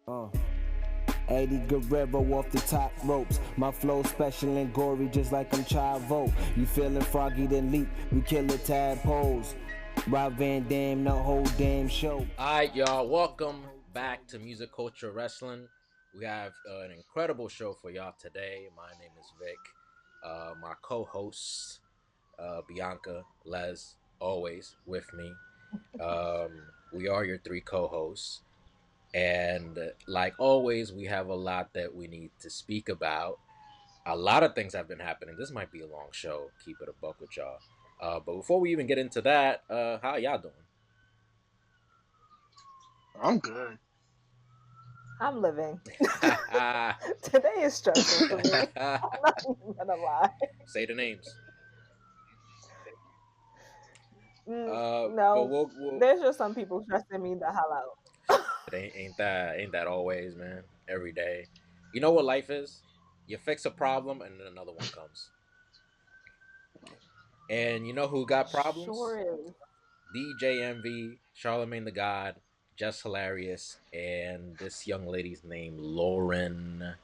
Uh. 80 Guerrero off the top ropes. My flow special and gory just like I'm Chavo. You feeling froggy then leap, we kill the tadpoles. Rob Van Dam, the whole damn show. Alright, y'all, welcome back to Music Culture Wrestling. We have an incredible show for y'all today. My name is Vic. My co hosts, Bianca, Les, always with me. Um, we are your three co hosts. And like always, we have a lot that we need to speak about. A lot of things have been happening. This might be a long show. Keep it a buck with y'all. But before we even get into that, how y'all doing? I'm good. I'm living. Today is stressful for me. I'm not even gonna lie. Say the names. But No, we'll there's just some people stressing me the hell out. it ain't that always, man. Every day. You know what life is? You fix a problem and then another one comes. And you know who got problems? Sure is. DJ MV, Charlamagne the God, Jess Hilarious, and this young lady's name, Lauren.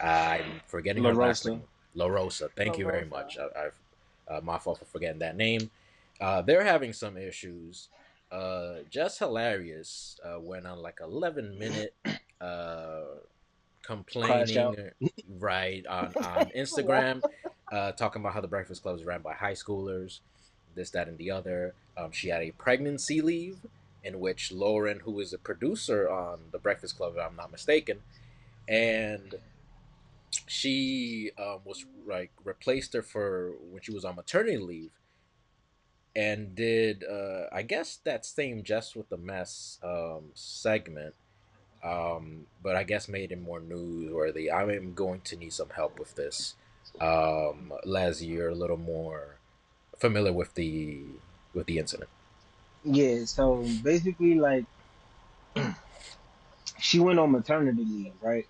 I'm forgetting her last LaRosa. name. LaRosa. Thank you very LaRosa. much. I've my fault for forgetting that name. They're having some issues. Jess Hilarious went on like 11 minute uh, Crash complaining, out. right, on What? Instagram, talking about how the Breakfast Club is ran by high schoolers, this, that, and the other. She had a pregnancy leave in which Lauren, who is a producer on the Breakfast Club, if I'm not mistaken, and she was like replaced her for when she was on maternity leave, and did I guess that same Just with the Mess segment, but I guess made it more newsworthy. I am going to need some help with this. Les, you're a little more familiar with the incident. Yeah, so basically, like, she went on maternity leave, right?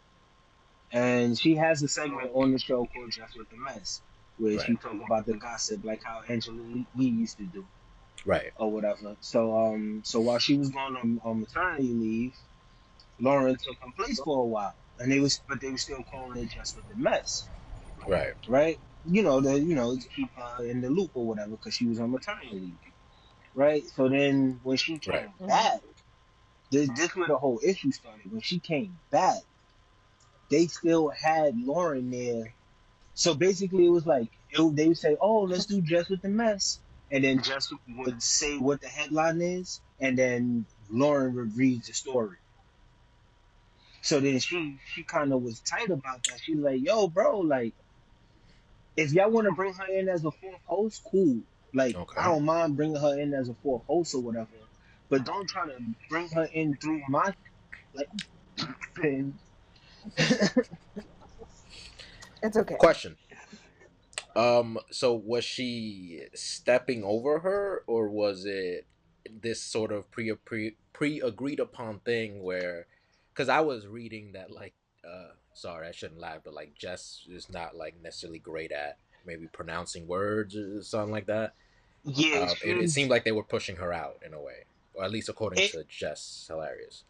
And she has a segment on the show called Just with the Mess, where Right, she talk about the gossip, like how Angela Lee used to do, right, or whatever. So while she was going on maternity leave, Lauren took her place for a while, and but they were still calling it Just with the Mess, right. right? To keep her in the loop or whatever, because she was on maternity leave, right? So then when she Right. came Hmm. back, this where the whole issue started. When she came back, they still had Lauren there. So basically, it was like they would say, "Oh, let's do Jess with the Mess," and then Jess would say what the headline is, and then Lauren would read the story. So then she kind of was tight about that. She's like, "Yo, bro, like if y'all want to bring her in as a fourth host, cool. Like I Okay. don't mind bringing her in as a fourth host or whatever, but don't try to bring her in through my like thing." It's okay. Question. So was she stepping over her, or was it this sort of pre agreed upon thing where, because I was reading that like, sorry, I shouldn't lie, but like Jess is not like necessarily great at maybe pronouncing words or something like that. Yeah, It seemed like they were pushing her out in a way, or at least according it to Jess Hilarious.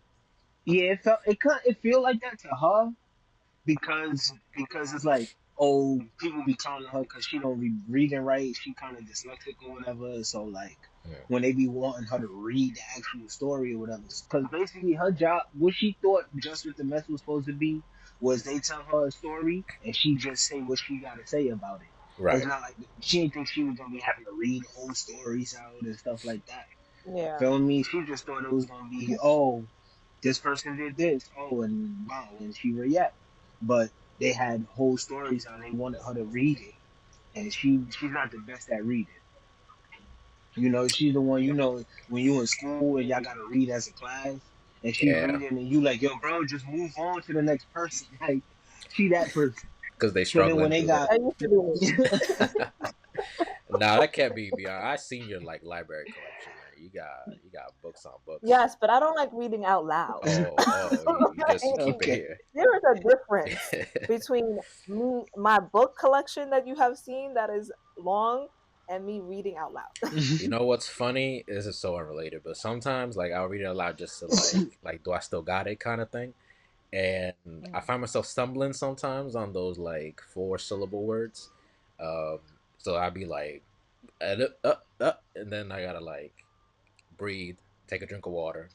it feel like that to her because it's like, oh, people be clowning her because she don't be reading right. She kind of dyslexic or whatever. So like Yeah. when they be wanting her to read the actual story or whatever, because basically her job, what she thought Just with the Mess was supposed to be, was they tell her a story and she just say what she got to say about it. It's Right. not like she didn't think she was gonna be having to read whole stories out and stuff like that. Yeah. Feel me? She just thought it was gonna be, oh, this person did this, oh, and wow, and she react. But they had whole stories how they wanted her to read it, and she's not the best at reading. She's the one, when you in school and y'all gotta read as a class, and she Yeah, reading, and you like, yo, bro, just move on to the next person. Like she that person. because they So then when struggling they through the. got That used to be me. Nah, that can't be beyond. I seen your like library collection, man. You got books on books. Yes, but I don't like reading out loud. Oh, you just you keep it okay, here. There is a difference between me, my book collection that you have seen that is long, and me reading out loud. You know what's funny? This is so unrelated, but sometimes like I'll read it aloud just to like do I still got it kind of thing. and I find myself stumbling sometimes on those like 4 syllable words. Um, so I'd be like, and then I gotta like breathe, take a drink of water,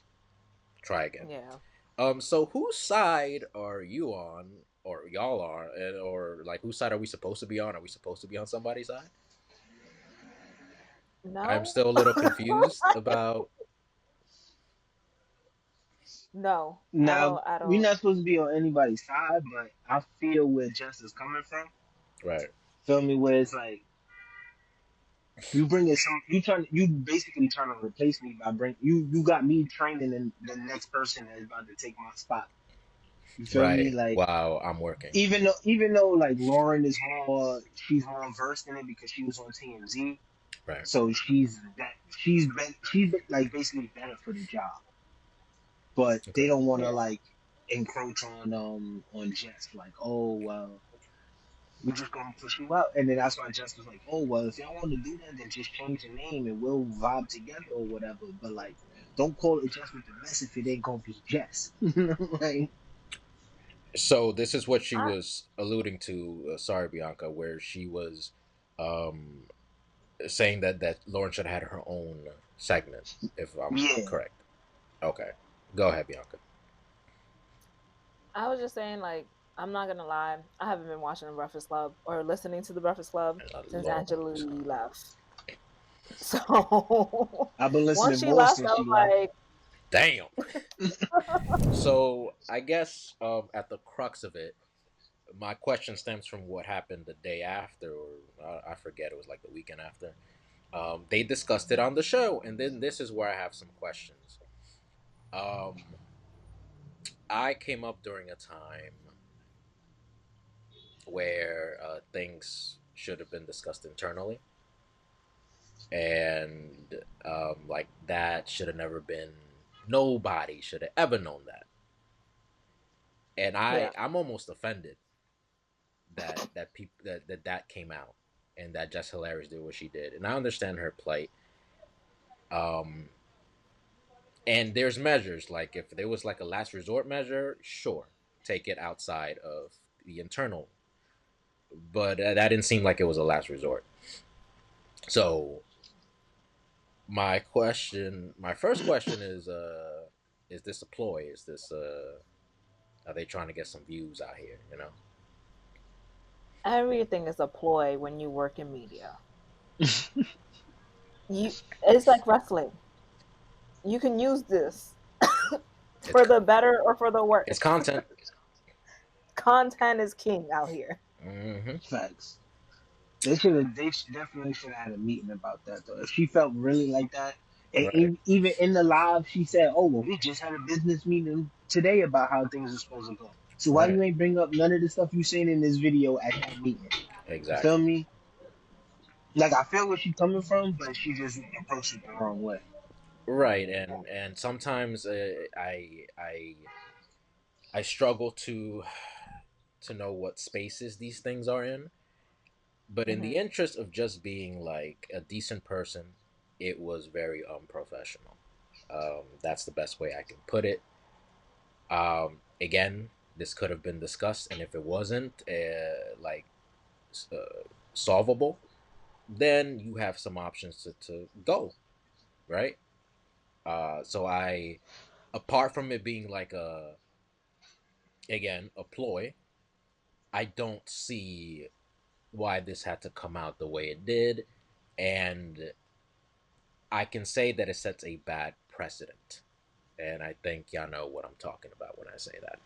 try again. Yeah. So whose side are you on, or y'all are, or like whose side are we supposed to be on? Are we supposed to be on somebody's side? I'm No. still a little confused about. No. I Now, don't. I we're don't. not supposed to be on anybody's side, but I feel where Jess is coming from. Right, Feel me? Where it's like you bring in some, you basically trying to replace me by you got me training the next person that is about to take my spot. You feel me? right. Like Wow, I'm working. even though like Lauren is she's more versed in it because she was on TMZ, Right, so she's been, like basically better for the job, but they okay. don't want to Yeah. like encroach on Jess, like, oh well, we're just gonna push you out. And then that's why Jess was like, oh well, if y'all want to do that, then just change the name and we'll vibe together or whatever. But like, don't call it Jess with the mess if it ain't gonna be Jess. Like, So this is what she I, was alluding to. Sorry, Bianca, where she was um, saying that Lauren should have had her own segment, if I'm yeah, correct. Okay, go ahead, Bianca. I was just saying, like, I'm not gonna lie. I haven't been watching The Breakfast Club or listening to The Breakfast Club In a since long Angela time. Lee left. So I've been once listening she more left, I since was she left. like, Damn. So I guess at the crux of it, my question stems from what happened the day after, or I forget. It was like the weekend after. They discussed it on the show, and then this is where I have some questions. Um, I came up during a time where things should have been discussed internally, and like that should have never been. Nobody should have ever known that, and yeah, I'm almost offended that people that came out, and that Jess Hilarious did what she did, and I understand her plight. Um, and there's measures like if there was like a last resort measure, sure, take it outside of the internal, but that didn't seem like it was a last resort. So my first question is this a ploy? Is this are they trying to get some views out here? You know? everything is a ploy when you work in media. You, it's like wrestling. You can use this It's for the better or for the it's worse. content. Content is king out here. Mm-hmm. Facts. Definitely should have had a meeting about that though. If she felt really like that, and Right, even in the live, she said, "Oh well, we just had a business meeting today about how things are supposed to go. So why right, you ain't bring up none of the stuff you seen in this video at that meeting?" You feel exactly. me? Like I feel where she coming from, but she just approached it the wrong way. Right, and sometimes I struggle to know what spaces these things are in. But in the Hmm. interest of just being like a decent person, it was very unprofessional. That's the best way I can put it. Again, this could have been discussed, and if it wasn't like solvable, then you have some options to go right. So I, apart from it being like a again a ploy, I don't see why this had to come out the way it did, and I can say that it sets a bad precedent. And I think y'all know what I'm talking about when I say that.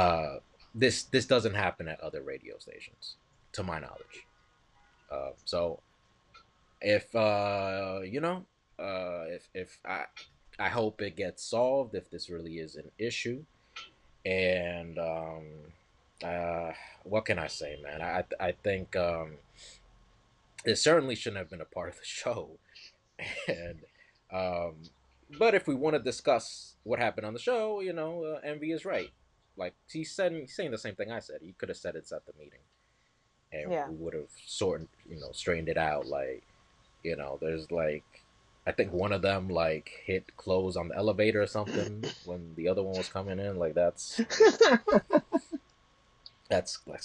Uh, this doesn't happen at other radio stations, to my knowledge. So if if I hope it gets solved if this really is an issue, and uh, what can I say, man? I think it certainly shouldn't have been a part of the show, and um, but if we want to discuss what happened on the show, Envy is right. Like he's saying the same thing I said. He could have said it's at the meeting, and Yeah. we would have straightened it out. Like there's like I think one of them like hit close on the elevator or something when the other one was coming in. Like that's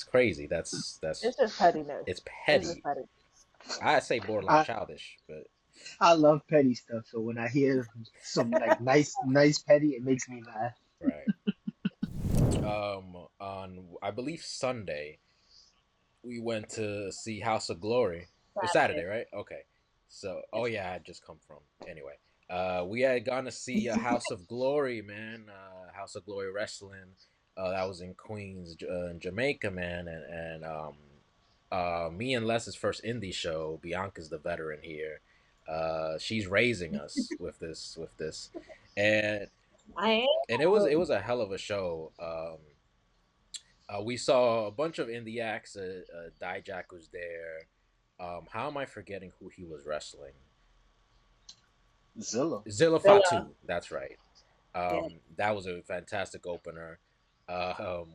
crazy. That's It's just pettiness. it's It's just petty. pettiness. I say borderline I childish, but I love petty stuff. So when I hear some like nice petty, it makes me laugh. right. On I believe Sunday we went to see House of Glory. It was Saturday, Saturday. right? Okay. So, oh yeah, I had just come from. Anyway, we had gone to see House of Glory, man. House of Glory Wrestling. That was in Queens, in Jamaica, man. Me and Les's first indie show. Bianca's the veteran here. She's raising us with this, and I it was a hell of a show. We saw a bunch of indie acts. Dijak was there. How am I forgetting who he was wrestling? Zilla. Zilla Zilla. Fatu. That's right. Yeah. That was a fantastic opener.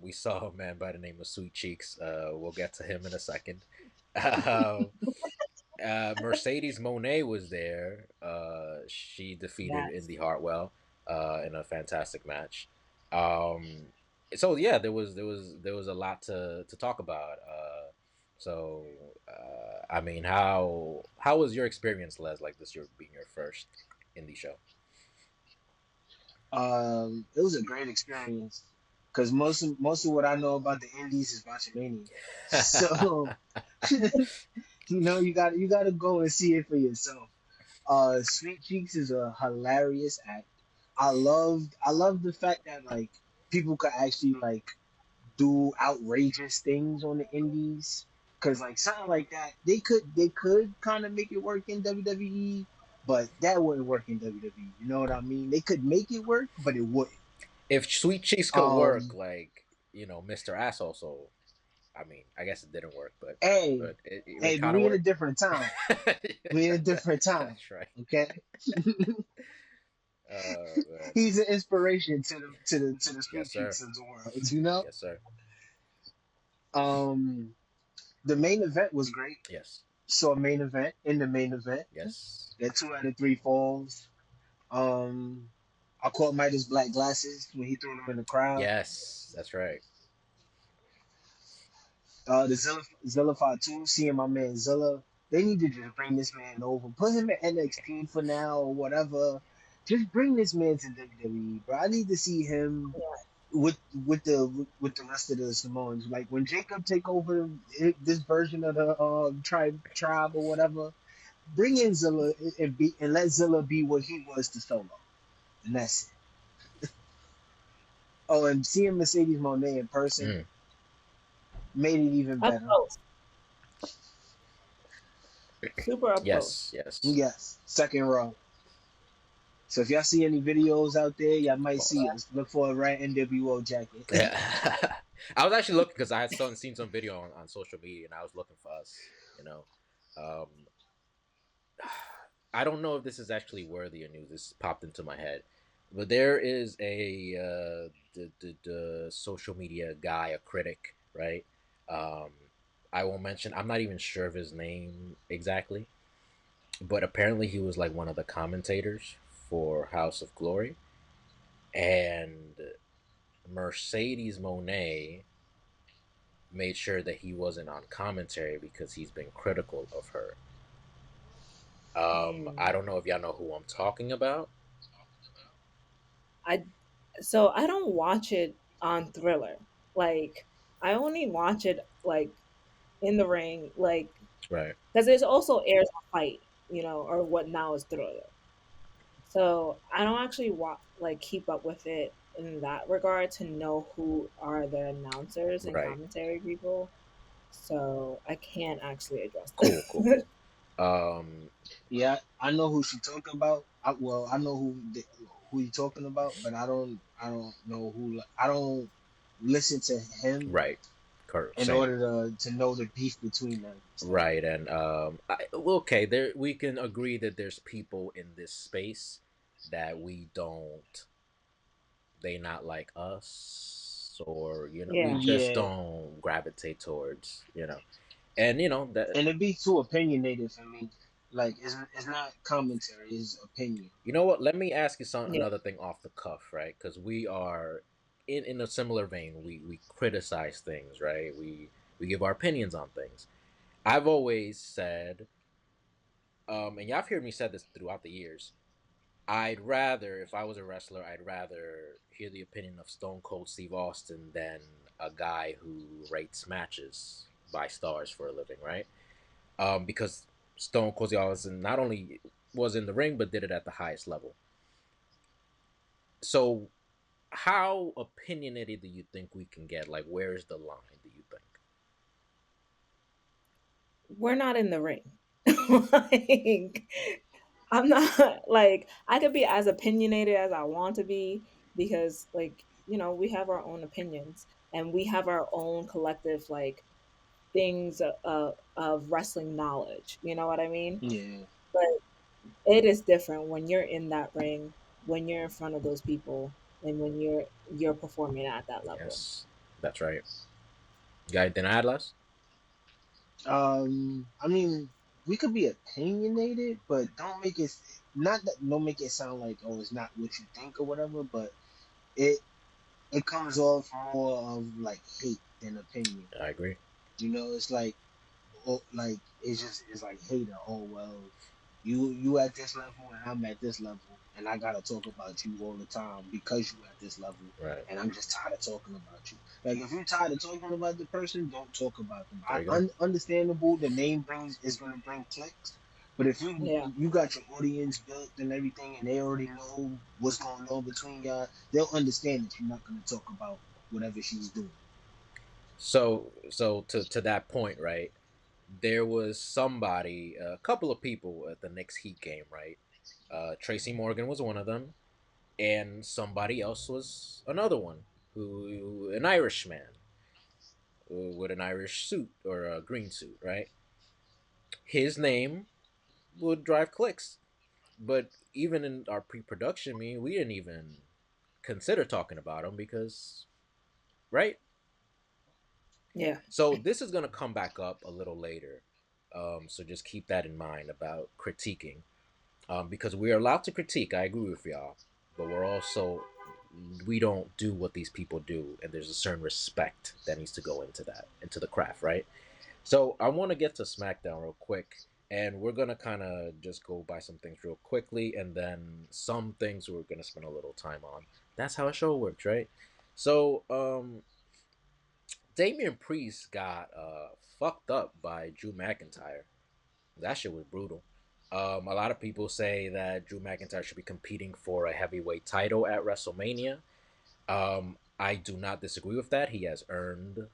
We saw a man by the name of Sweet Cheeks. We'll get to him in a second. Mercedes Monet was there. She defeated Yes. Indy Hartwell in a fantastic match. So yeah, there was a lot to talk about. I mean, how was your experience, Les? Like this year being your first indie show? It was a great experience because most of what I know about the Indies is Botchamania. So you gotta go and see it for yourself. Sweet Cheeks is a hilarious act. I love the fact that like people could actually like do outrageous things on the indies because like something like that they could kind of make it work in WWE, but that wouldn't work in WWE. You know what I mean? They could make it work, but it wouldn't. If Sweet Cheeks could work, Um, like Mr. Asshole, so I mean, I guess it didn't work, but hey, it hey, but kind of we in a worked. different time. We in a different time. That's right. Okay, Man. he's an inspiration to the Yes, Sweet sir. Cheeks of the world. You know. Yes, sir. Um, the main event was great. Yes. So a main event in the main event. Yes. That 2 out of 3 falls. Um, I caught Midas black glasses when he threw them in the crowd. Yes. That's right. The Zilla Fatu, seeing my man Zilla, they need to just bring this man over. Put him at NXT for now or whatever. Just bring this man to WWE, bro. I need to see him with with the rest of the Samoans. Like when Jacob take over this version of the tribe or whatever, bring in Zilla and let Zilla be what he was to Solo, and that's it. Oh, and seeing Mercedes Monet in person Mm. made it even Up better. close. Super up close. Yes. Yes. Yes, second row. So if y'all see any videos out there, y'all might see us. Look for a red NWO jacket. Yeah. I was actually looking because I had seen some video on social media, and I was looking for us. Um, I don't know if this is actually worthy of news. This popped into my head, but there is a the social media guy, a critic, right? Um, I won't mention. I'm not even sure of his name exactly, but apparently he was like one of the commentators for House of Glory, and Mercedes Monet made sure that he wasn't on commentary because he's been critical of her. I don't know if y'all know who I'm talking about. I don't watch it on Thriller. Like I only watch it like in the ring, like Right. because there's also airs on Fight, or what now is Thriller. So I don't actually like keep up with it in that regard to know who are the announcers and Right. commentary people. So I can't actually address Cool. that. Yeah, I know who she talking about. I know who you talking about, but I don't know who. I don't listen to him Right. in Same. order to know the beef between them. Right. And okay, there we can agree that there's people in this space that we don't. They not like us, or we Yeah. just Yeah, don't gravitate towards. And that and it be too opinionated for me. Like it's not commentary, it's opinion. You know what? Let me ask you Yeah. another thing off the cuff, right? Because we are in a similar vein. We criticize things, right? We give our opinions on things. I've always said, and y'all have heard me said this throughout the years. I'd rather, if I was a wrestler, I'd rather hear the opinion of Stone Cold Steve Austin than a guy who rates matches by stars for a living, right? Because Stone Cold Steve Austin not only was in the ring, but did it at the highest level. So, how opinionated do you think we can get? Like, where's the line? Do you think? We're not in the ring. Like, I'm not like I could be as opinionated as I want to be because like, we have our own opinions and we have our own collective like things of wrestling knowledge. You know what I mean? Yeah. But it is different when you're in that ring, when you're in front of those people, and when you're performing at that level. Yes, that's right. Guy, then Atlas. I mean, we could be opinionated, but not that don't make it sound like oh it's not what you think or whatever, but it it comes off more of like hate than opinion. I agree. It's like like it's like hater. Oh well, you at this level and I'm at this level, and I gotta talk about you all the time because you at this level, Right. and I'm just tired of talking about you. Like if you're tired of talking about the person, don't talk about them. There you go. Understandable. The name brings is gonna bring clicks, but if Yeah. you got your audience built and everything, and they already know what's going on between y'all, they'll understand that you're not gonna talk about whatever she's doing. So to that point, right? There was somebody, a couple of people at the Knicks Heat game, right? Tracy Morgan was one of them, and somebody else was another one, who an Irishman with an Irish suit or a green suit, right? His name would drive clicks, but even in our pre-production meeting, we didn't even consider talking about him because, right? Yeah. So this is gonna come back up a little later. So just keep that in mind about critiquing, because we are allowed to critique. I agree with y'all, but we don't do what these people do, and there's a certain respect that needs to go into that, into the craft, right? So I want to get to SmackDown real quick, and we're gonna kind of just go by some things real quickly, and then some things we're gonna spend a little time on. That's how a show works, right? So, Damian Priest got fucked up by Drew McIntyre. That shit was brutal. A lot of people say that Drew McIntyre should be competing for a heavyweight title at WrestleMania. I do not disagree with that. He has earned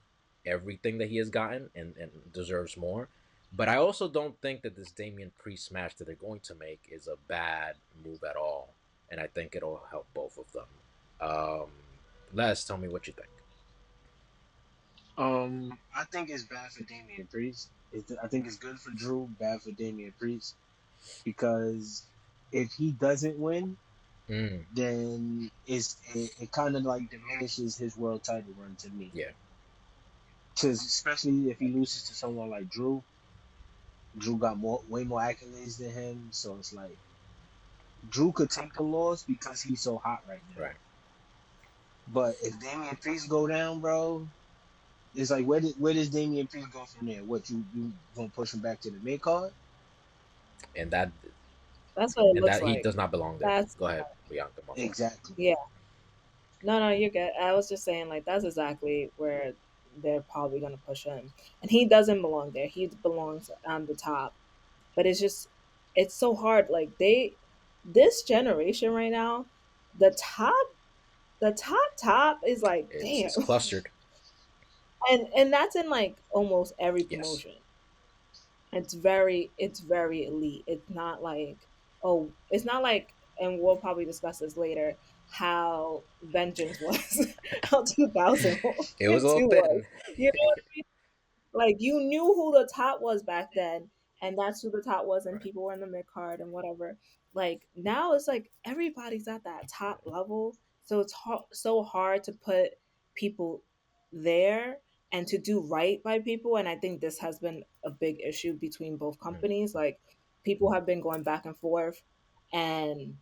everything that he has gotten and deserves more. But I also don't think that this Damian Priest match that they're going to make is a bad move at all. And I think it'll help both of them. Um, Les, tell me what you think. I think it's bad for Damian Priest. I think it's good for Drew, bad for Damian Priest because if he doesn't win, Mm, then it kind of like diminishes his world title run to me. yeah, Because especially if he loses to someone like Drew, Drew got way more accolades than him, so it's like Drew could take the loss because he's so hot right now. right. But if Damian Priest go down, bro, it's like where does Damian Priest go from there? What you gonna push him back to the mid card? And that That's what it and looks that he like. does not belong there. That's Go ahead, Bianca, my fault. Exactly. Yeah. No, no, you're good. I was just saying, like, that's exactly where they're probably going to push him. And he doesn't belong there. He belongs on the top. But it's just, it's so hard. Like, this generation right now, the top, the top is like, It's damn. clustered. And that's in like almost every Yes. promotion. It's very elite. It's not like, oh, it's not like, and we'll probably discuss this later, how Vengeance was, how 2002 It was a little was. thin. You know, like you knew who the top was back then, and that's who the top was, and Right. people were in the mid card and whatever. Like now, it's like everybody's at that top level, so it's so hard to put people there and to do right by people. And I think this has been a big issue between both Mm. companies. Like people have been going back and forth, and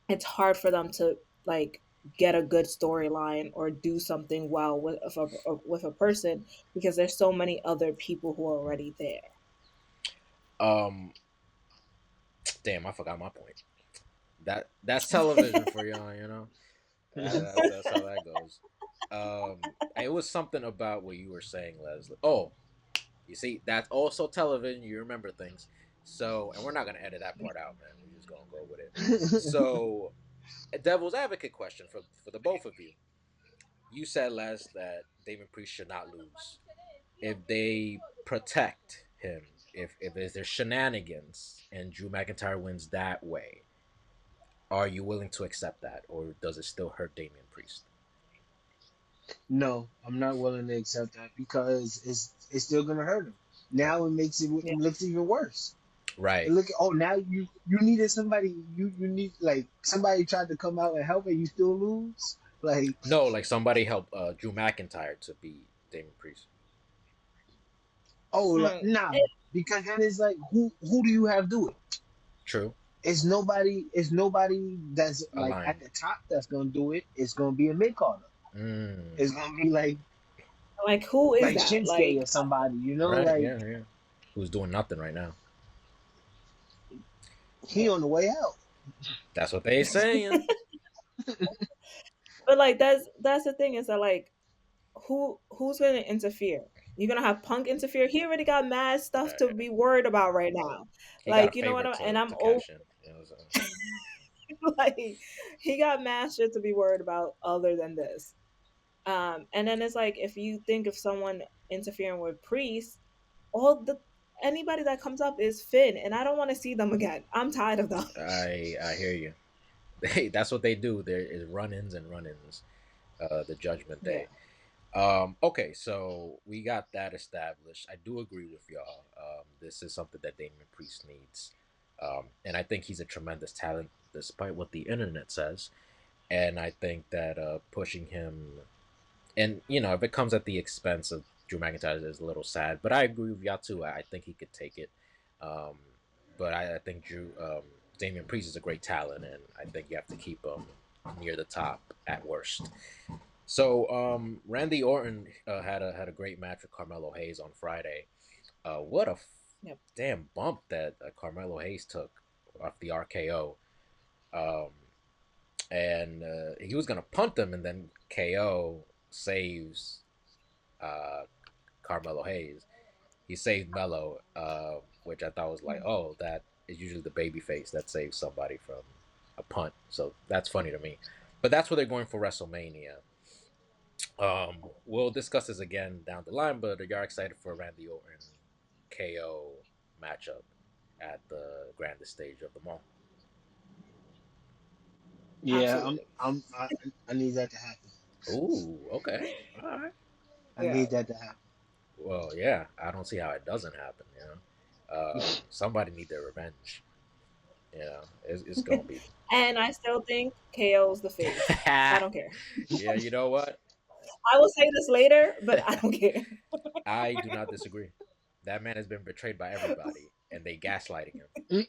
it's hard for them to like get a good storyline or do something well with a person because there's so many other people who are already there. Um, damn, I forgot my point. That's television for y'all, you know. That's how that goes. It was something about what you were saying, Leslie. Oh, you see, that's also television. You remember things. So, and we're not gonna edit that part out, man. We're just gonna go with it. So, a devil's advocate question for the both of you. You said, Les, that Damon Priest should not lose. If they protect him, if there's shenanigans and Drew McIntyre wins that way, are you willing to accept that, or does it still hurt Damian Priest? No, I'm not willing to accept that because it's still gonna hurt him. Now it makes it Yeah. looks even worse. Right. And look, oh, now you needed somebody. You need like somebody tried to come out and help, and you still lose. Like, No, like somebody help Drew McIntyre to beat Damian Priest. oh, like, Mm, nah, because then it's like, who do you have do it? True. It's nobody. It's nobody that's like Aligned. at the top that's gonna do it. It's gonna be a mid carder. Mm. It's gonna be like who is like that? Shinsuke or Like somebody. You know, Right. like Yeah. Yeah. Who's doing nothing right now? he on the way out. That's what they saying. but like that's the thing is that like who's gonna interfere? You're gonna have Punk interfere. He already got mad stuff to be worried about right now. He got a Like, you know what favor and I'm to old. cash in. You know, so. Like he got mad shit to be worried about other than this. And then it's like if you think of someone interfering with Priest, all the anybody that comes up is Finn, and I don't want to see them again. I'm tired of them. I hear you. That's what they do. There is run-ins and run-ins. The Judgment Yeah. Day. Okay, so we got that established. I do agree with y'all. This is something that Damian Priest needs, and I think he's a tremendous talent, despite what the internet says. And I think that pushing him, and if it comes at the expense of Drew McIntyre, is a little sad. But I agree with y'all too. I think he could take it. Um, but I think Damian Priest is a great talent, and I think you have to keep him near the top at worst. So Randy Orton had a great match with Carmelo Hayes on Friday. What a Yep. damn bump that Carmelo Hayes took off the RKO. Um, and he was gonna punt him, and then KO saves uh, Carmelo Hayes. He saved Melo, which I thought was like, oh, that is usually the baby face that saves somebody from a punt. So that's funny to me. But that's what they're going for WrestleMania. We'll discuss this again down the line, but are y'all excited for Randy Orton KO matchup at the grandest stage of them all? Yeah, Absolutely. I need that to happen. Ooh, okay, all right. I Yeah. need that to happen. Well, yeah, I don't see how it doesn't happen. Somebody need their revenge. It's gonna be. And I still think KO's the face. I don't care. Yeah, you know what? I will say this later, but I don't care. I do not disagree. That man has been betrayed by everybody, and they gaslighting him. Mm,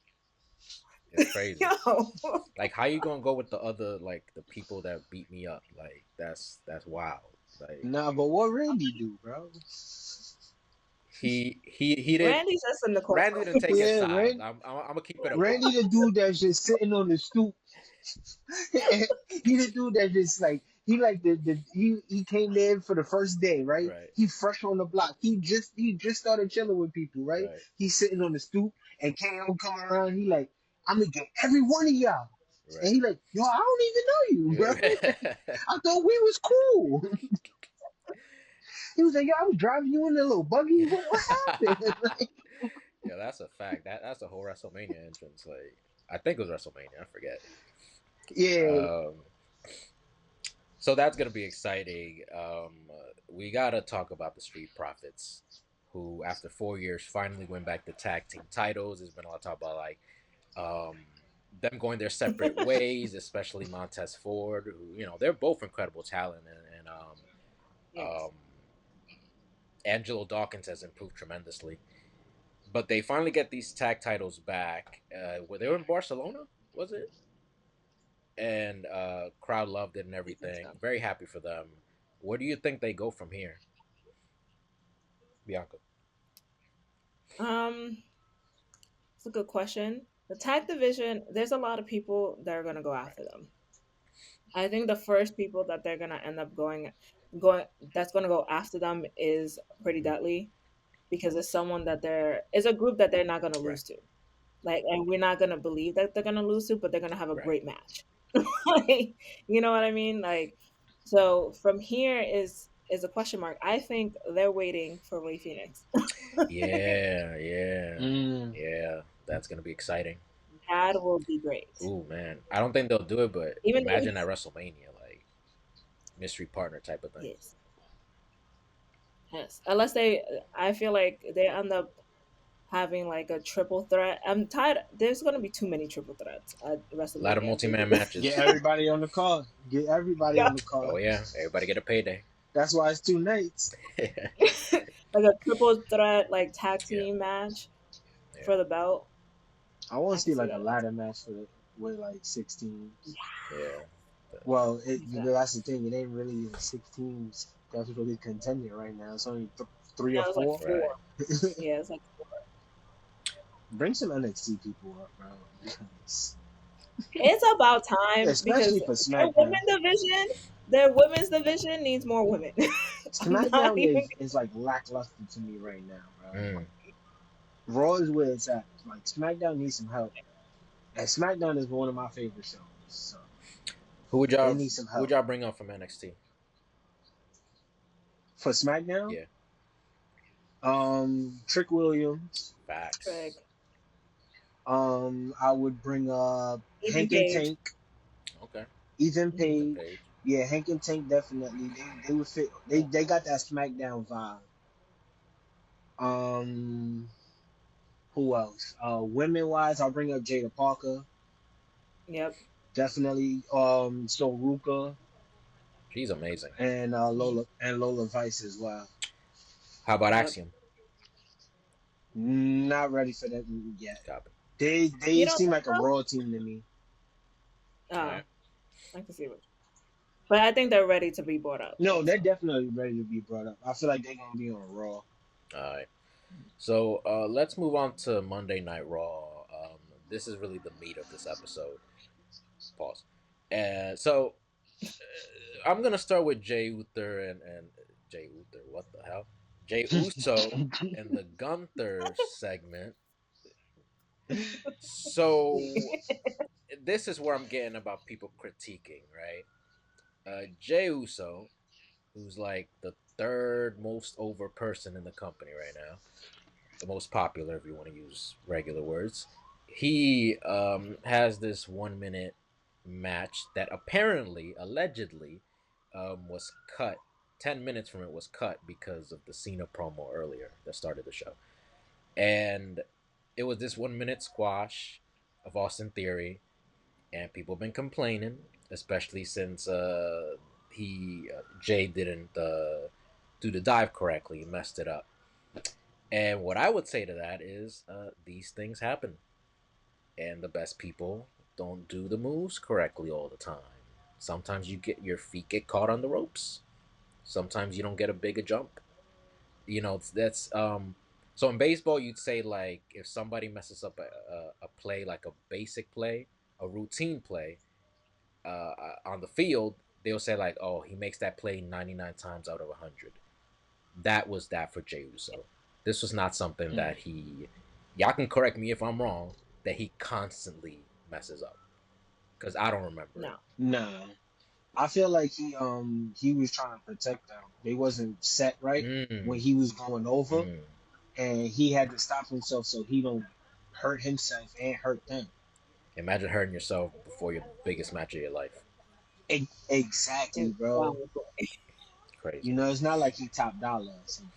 It's crazy. Yo. Like, how you gonna go with the other, like, the people that beat me up? Like, that's wild. Like, nah, but what Randy do, bro? he did. Randy's just in the corner. Randy didn't take his Yeah, side. I'm gonna keep it a book. Randy the dude that's just sitting on the stoop. He the dude that just like he like he came in for the first day, right? Right, He fresh on the block. He just started chilling with people, right? right, He's sitting on the stoop and KO coming around. He like, I'm gonna get every one of y'all. And he like, yo, I don't even know you, bro. right. I thought we was cool. He was like, yo, I was driving you in a little buggy. What happened? Like, Yeah, that's a fact. That's a whole WrestleMania entrance. Like, I think it was WrestleMania. I forget. yeah, Um, so that's gonna be exciting. We gotta talk about the Street Profits, who after 4 years finally went back to tag team titles. There's been a lot of talk about like um, them going their separate ways, especially Montez Ford, who they're both incredible talent, and Yes. Angelo Dawkins has improved tremendously. But they finally get these tag titles back. Were they in Barcelona? Was it? And crowd loved it and I think everything. so. Very happy for them. Where do you think they go from here, Bianca? Um, it's a good question. The tag division, there's a lot of people that are gonna go Right. after them. I think the first people that they're gonna end up going that's gonna go after them is Pretty Mhm. Deadly, because it's someone that they're is a group that they're not gonna Right. lose to. Like, and we're not gonna believe that they're gonna lose to, but they're gonna have a Right. great match. Like, you know what I mean? Like, so from here is a question mark. I think they're waiting for Ray Phoenix. Yeah, yeah, Mm. yeah. That's gonna be exciting. That will be great. Ooh, man. I don't think they'll do it, but Even though imagine at WrestleMania, like mystery partner type of thing. yes, yes. Unless they, I feel like they end up having like a triple threat. I'm tired. There's gonna be too many triple threats at A lot of WrestleMania, multi-man dude. Get matches. everybody on the card. Get everybody Yeah, on the Oh card. yeah, everybody get a payday. That's why it's 2 nights. like a triple threat like tag Yeah, team match yeah, for the belt. I want I to can see see like a that all ladder match with like 6 teams. yeah. Well, exactly. that's the thing. It ain't really 6 teams that's really contending right now. It's only three No, or it's like four. Right. four. Yeah, it's like Bring some NXT people up, bro. Because it's about time especially because for their women SmackDown. division, their women's division needs more women. I'm not SmackDown even. is like lackluster to me right now, bro. Mm. Raw is where it's at. Like SmackDown needs some help, and SmackDown is one of my favorite shows. So Who would they y'all need some who would help y'all bring up from NXT? for SmackDown. Yeah, Trick Williams. facts. Trick, I would bring up Ethan Hank and Page. Tank, Okay. Ethan Ethan Page. Page. Yeah, Hank and Tank definitely. They would fit. They got that SmackDown vibe. Um, who else? Women wise, I'll bring up Jada Parker. Yep. Definitely. So Ruka She's amazing. and Lola Vice as well. How about Yep. Axiom? Not ready for that yet. Copy. They You don't seem think like a so? raw team to me. All right. Oh, I can see what. But I think they're ready to be brought up. No, they're Also, definitely ready to be brought up. I feel like they're gonna be on Raw. All right. So let's move on to Monday Night Raw. This is really the meat of this episode. Pause. And so I'm gonna start with Jay Uther and Jay Uther. What the hell? Jay Uso and the Gunther segment. So this is where I'm getting about people critiquing, right? Jay Uso, who's like the third most over person in the company right now, the most popular, if you want to use regular words. He has this 1 minute match that apparently, allegedly, was cut. 10 minutes from it was cut because of the Cena promo earlier that started the show, and it was this 1 minute squash of Austin Theory, and people have been complaining, especially since Jay didn't do the dive correctly, he messed it up. And what I would say to that is, these things happen, and the best people don't do the moves correctly all the time. Sometimes your feet get caught on the ropes. Sometimes you don't get a bigger jump. That's So in baseball, you'd say like if somebody messes up a play, like a basic play, a routine play, on the field, they'll say like, oh, he makes that play 99 times out of 100. That was that for Jey Uso. This was not something Mm. that y'all can correct me if I'm wrong, that he constantly messes up, because I don't remember it. no. Nah, I feel like he was trying to protect them. They wasn't set right Mm, when he was going over, mm. and he had to stop himself so he don't hurt himself and hurt them. Imagine hurting yourself before your biggest match of your life. Exactly, bro. Exactly. Crazy. You know, it's not like he top dollar or something.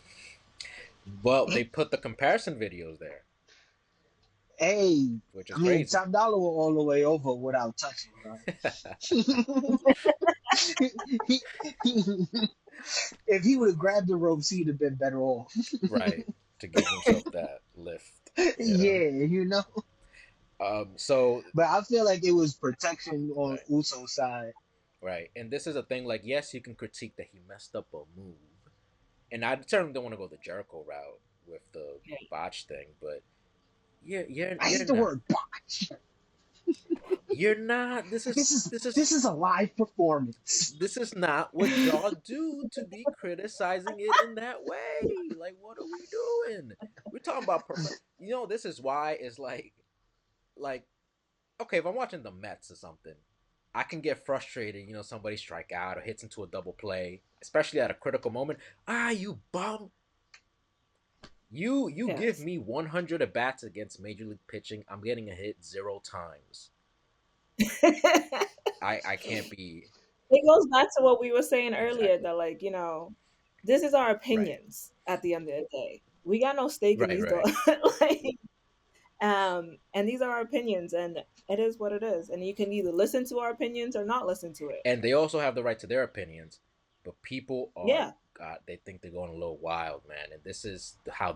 Well, they put the comparison videos there, Hey, which I is mean, crazy. top dollar went all the way over without touching, bro. If he would have grabbed the ropes, he'd have been better off. Right, to give himself that lift. You know. Yeah, So But I feel like it was protection on right, Uso's side. right, and this is a thing. Like, yes, you can critique that he messed up a move, and I certainly don't want to go the Jericho route with the Yeah. botch thing, but I you're hate the not. word botch. You're not. This is This is this is a live performance. this is not what y'all do to be criticizing it in that way. Like, what are we doing? We're talking about this is why it's like okay, if I'm watching the Mets or something, I can get frustrated. Somebody strike out or hits into a double play, especially at a critical moment. You bum! You give Yes. me 100 at bats against major league pitching. I'm getting a hit 0 times. I can't be It goes back to what we were saying earlier exactly that, this is our right, opinions at the end of the day. We got no stake in right, these right. dogs. And these are our opinions, and it is what it is. And you can either listen to our opinions or not listen to it. And they also have the right to their opinions, but people are Yeah. God. They think they're going a little wild, man. And this is how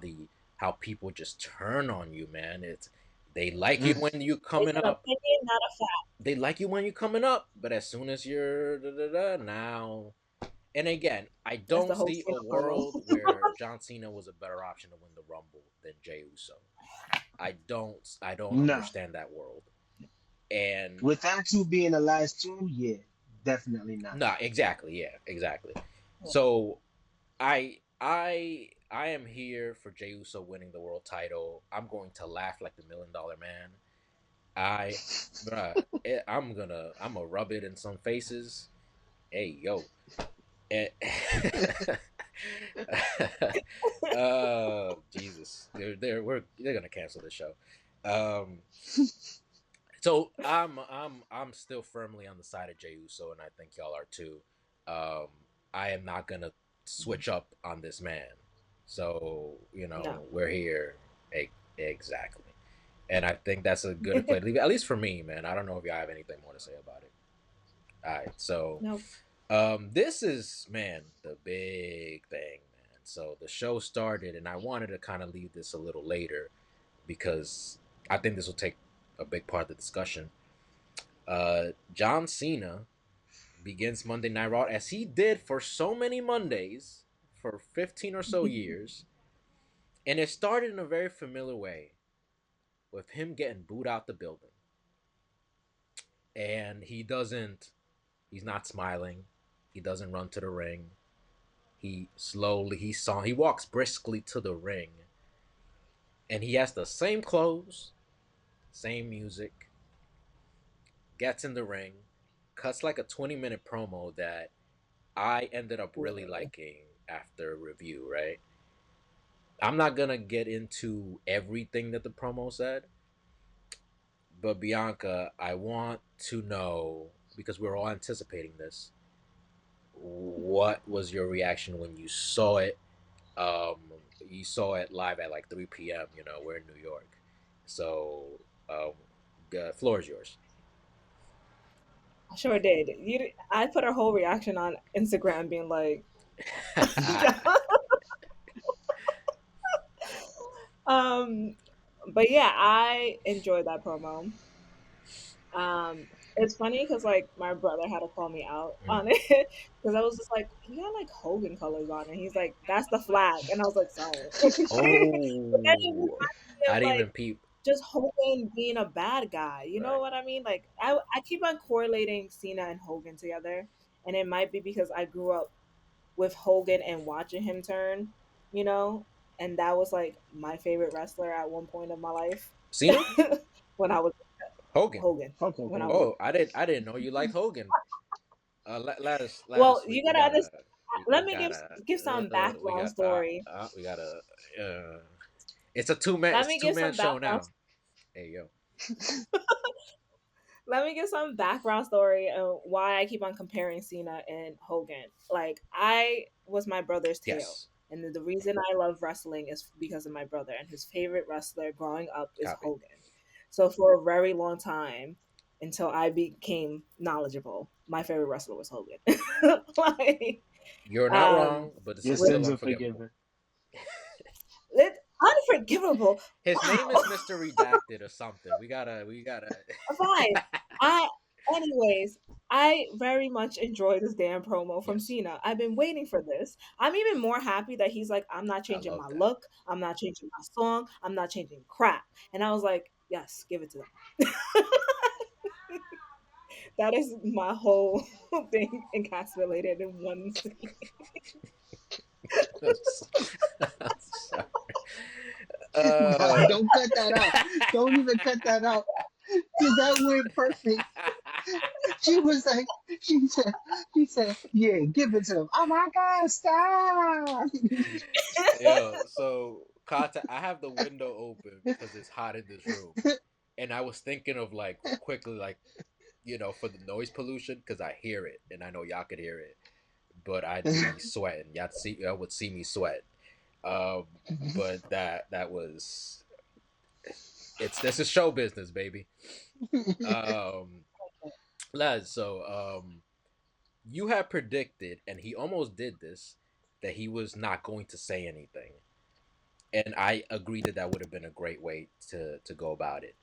people just turn on you, man. It's they like you Mm. when you It's coming an up. opinion, not a fact. They like you when you're coming up, but as soon as you're now, and again, I That's the don't whole see a Cena promo. world where John Cena was a better option to win the Rumble than Jey Uso. I don't No. understand that world. And With them two being the last two, yeah, definitely not. nah, exactly, yeah, exactly. So I am here for Jey Uso winning the world title. I'm going to laugh like the $1 Million Man. I, bruh, I'm gonna rub it in some faces. Hey yo, Eh, Jesus, they're gonna cancel the show. Um, so I'm still firmly on the side of Jey Uso, and I think y'all are too. Um, I am not gonna switch up on this man. So No. we're here exactly, and I think that's a good play to leave it. At least for me, man. I don't know if y'all have anything more to say about it. All right, so No. this is man the big thing, man. So the show started, and I wanted to kind of leave this a little later because I think this will take a big part of the discussion. John Cena begins Monday Night Raw as he did for so many Mondays for 15 or so years, and it started in a very familiar way with him getting booed out the building, and he's not smiling. He doesn't run to the ring. He walks briskly to the ring, and he has the same clothes, same music, gets in the ring, cuts like a 20-minute promo that I ended up really liking after review, right? I'm not gonna get into everything that the promo said, but Bianca, I want to know, because we're all anticipating this, what was your reaction when you saw it? Um, you saw it live at like 3 p.m. We're in New York, so the floor is yours. I sure did. I put a whole reaction on Instagram being like, um, but yeah, I enjoyed that promo. It's funny because my brother had to call me out on it because I was just like, he got like Hogan colors on, and he's like, that's the flag, and I was like, sorry. But then it Oh, reminded me I of didn't even peep. just Hogan being a bad guy. You know Right. what I mean? Like I keep on correlating Cena and Hogan together, and it might be because I grew up with Hogan and watching him turn, you know, and that was like my favorite wrestler at one point of my life Cena, when I was Hogan. Hogan. Fuck When I Hogan. was Oh, I didn't know you liked Hogan. Let well, us. you We gotta gotta. understand. We Let me gotta. give some We background got. story. We gotta. Uh, it's a two man. Let It's a me two give man some show background. now. Hey yo. Let me give some background story of why I keep on comparing Cena and Hogan. Like I was my brother's tail. Yes. And the reason I love wrestling is because of my brother, and his favorite wrestler growing up is Copy. Hogan. So for a very long time, until I became knowledgeable, my favorite wrestler was Hogan. like, You're not um, wrong, but this Your is with still sins are unforgivable. forgiven. it, Unforgivable. His name is Wow. Mr. Redacted or something. We gotta. Fine. I anyways, I very much enjoy this damn promo from Yes, Cena. I've been waiting for this. I'm even more happy that he's like, I'm not I changing love my that. look, I'm not changing my song, I'm not changing crap. And I was like, yes, give it to them. That is my whole thing encapsulated in one scene. I'm sorry. Nah, Uh, don't cut that out. Don't even cut that out. Cause that went perfect. She was like, she said, yeah, give it to him. Oh my God, stop. Yo, so Kata, I have the window open because it's hot in this room, and I was thinking of like quickly, like for the noise pollution because I hear it, and I know y'all could hear it, but I'd be sweating. Y'all would see me sweat. Um, but that was this is show business, baby. Um, lads, so you had predicted, and he almost did this, that he was not going to say anything, and I agreed that would have been a great way to go about it.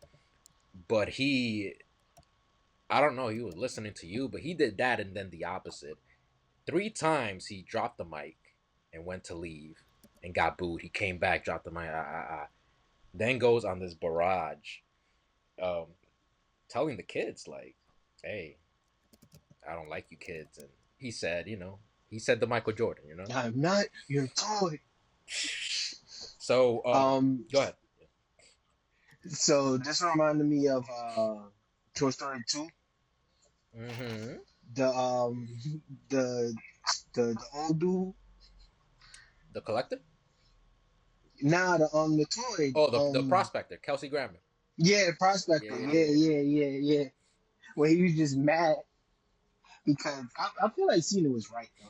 But I don't know, he was listening to you, but he did that and then the opposite. 3 times he dropped the mic and went to leave and got booed. He came back, dropped the mic, then goes on this barrage, um, telling the kids like, "Hey, I don't like you kids," and he said to Michael Jordan. I'm not your toy. So, Um, go ahead. so this reminded me of Toy Story 2. Mm-hmm. The the the old dude. The collector. Nah, the toy. Oh, the prospector, Kelsey Grammer. Yeah, Yeah, prospector. yeah, Yeah, yeah, yeah, yeah, yeah. Where he was just mad because I feel like Cena was right though.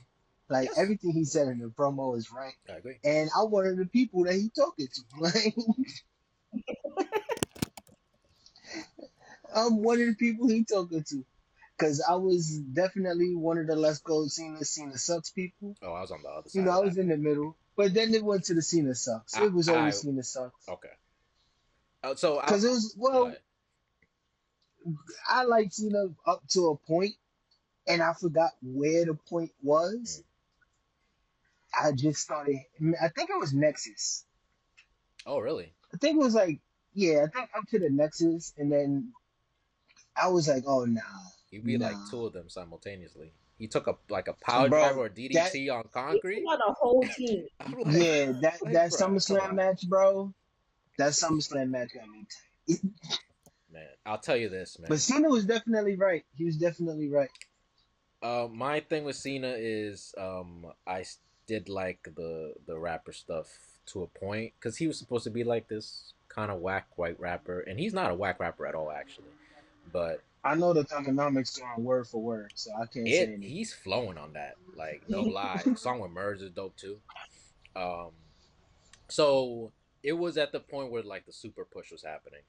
Like yes, everything he said in the promo is right. I agree. And I one of the people that he talking to. Like I'm one of the people he talking to. Cause I was definitely one of the Let's Go Cena sucks people. Oh, I was on the other You side know, of I that. was in the middle. But then it went to the Cena sucks. I, It was I, always Cena sucks. okay. So Cause it was go well, ahead. I liked Cena up to a point, and I forgot where the point Mm. was. I just started. I think it was Nexus. Oh, really? I think it was like, yeah, I think up to the Nexus, and then I was like, oh nah, He'd be like nah, two of them simultaneously. He took a power driver bro. or That DDT on He took concrete. on a whole team. I'm yeah, like, that bruh, come SummerSlam on, match, bro. That SummerSlam match got me tight. man. I'll tell you this, But man. Cena was definitely right. He was definitely right. My thing with Cena is did like the rapper stuff to a point because he was supposed to be like this kind of whack white rapper, and he's not a whack rapper at all, actually. But I know the economics are word for word, so I can't say anything. he's flowing on that, like no lie. The song with Murs is dope too. Um, so it was at the point where like the super push was happening.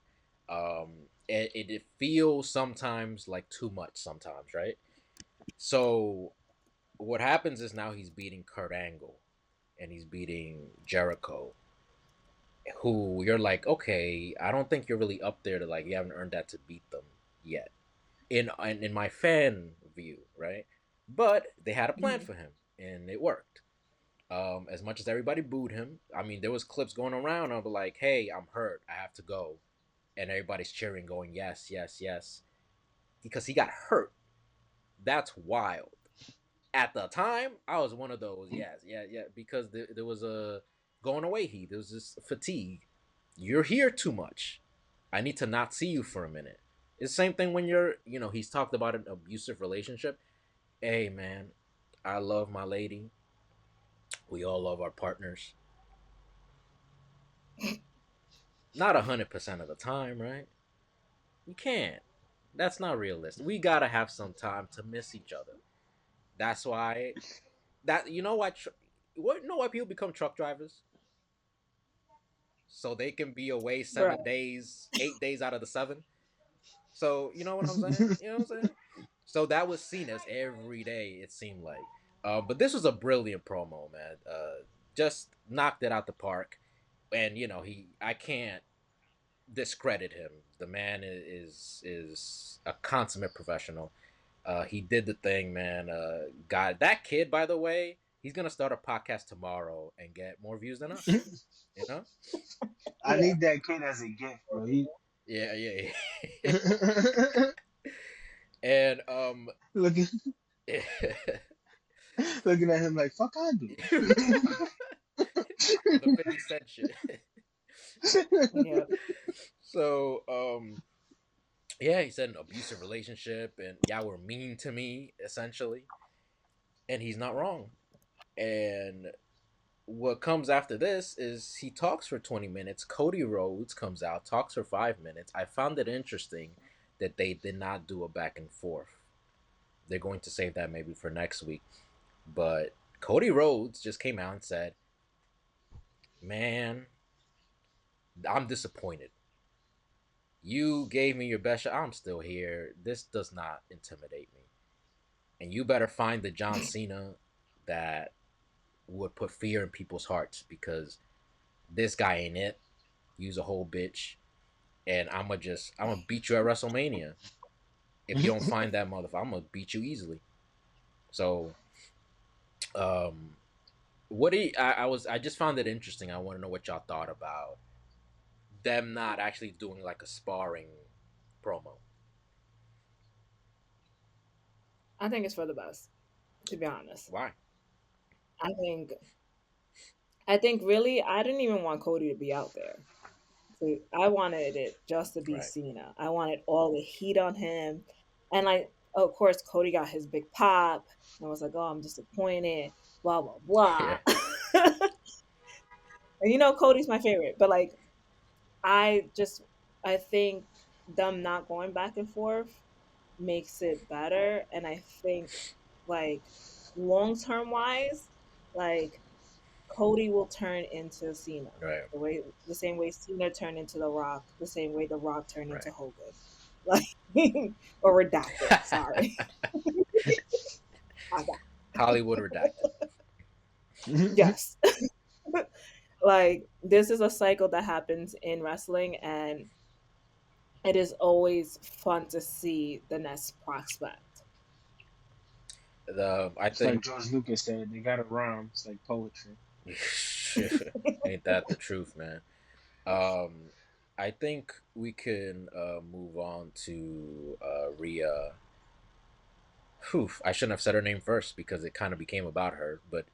It feels sometimes like too much sometimes, right? So what happens is now he's beating Kurt Angle and he's beating Jericho, who you're like, okay, I don't think you're really up there to like you haven't earned that to beat them yet. In my fan view, right? But they had a plan for him and it worked. As much as everybody booed him, I mean, there was clips going around of like, "Hey, I'm hurt, I have to go," and everybody's cheering, going, "Yes, yes, yes," because he got hurt. That's wild. At the time, I was one of those, yes, yeah, yeah, because there was a going away heat. There was this fatigue. You're here too much. I need to not see you for a minute. It's the same thing when he's talked about an abusive relationship. Hey, man, I love my lady. We all love our partners. Not 100% of the time, right? You can't. That's not realistic. We gotta have some time to miss each other. That's why you know why people become truck drivers? So they can be away Bruh. 7 days, 8 days out of the 7. So you know what I'm saying? You know what I'm saying? So that was seen as every day. It seemed like, but this was a brilliant promo, man. Just knocked it out the park. and I can't discredit him. The man is a consummate professional. He did the thing, man. God, that kid, by the way, he's gonna start a podcast tomorrow and get more views than us. You know? I Yeah. need that kid as a gift, bro. He Yeah, yeah. And looking the looking at him like fuck I do. 50 Cent shit. Yeah. So yeah, he said an abusive relationship, and y'all were mean to me, essentially, and he's not wrong. And what comes after this is he talks for 20 minutes. Cody Rhodes comes out, talks for 5 minutes. I found it interesting that they did not do a back and forth. They're going to save that maybe for next week. But Cody Rhodes just came out and said, "Man, I'm disappointed. You gave me your best shot. I'm still here. This does not intimidate me. And you better find the John Cena that would put fear in people's hearts, because this guy ain't it. Use a whole bitch, and I'm gonna beat you at WrestleMania. If you don't find that motherfucker, I'm gonna beat you easily." So, um, what do you, I just found it interesting. I want to know what y'all thought about them not actually doing like a sparring promo. I think it's for the best, to be honest. Why? I think I think really I didn't even want Cody to be out there. So I wanted it just to be Right. Cena. I wanted all the heat on him. And like of course Cody got his big pop and I was like, "Oh, I'm disappointed." Blah blah Yeah. blah. And Cody's my favorite, but like I just I think them not going back and forth makes it better, and I think like long term wise, like Cody will turn into Cena Right. the same way Cena turned into The Rock, the same way The Rock turned into Right. Hogan, like or redacted. Sorry, I got Hollywood redacted. yes. Like this is a cycle that happens in wrestling, and it is always fun to see the next prospect. I It's like think George Lucas said, they got a rhyme. It's like poetry. ain't that the truth, man. Um, I think we can move on to Rhea. Whew, I shouldn't have said her name first because it kind of became about her. But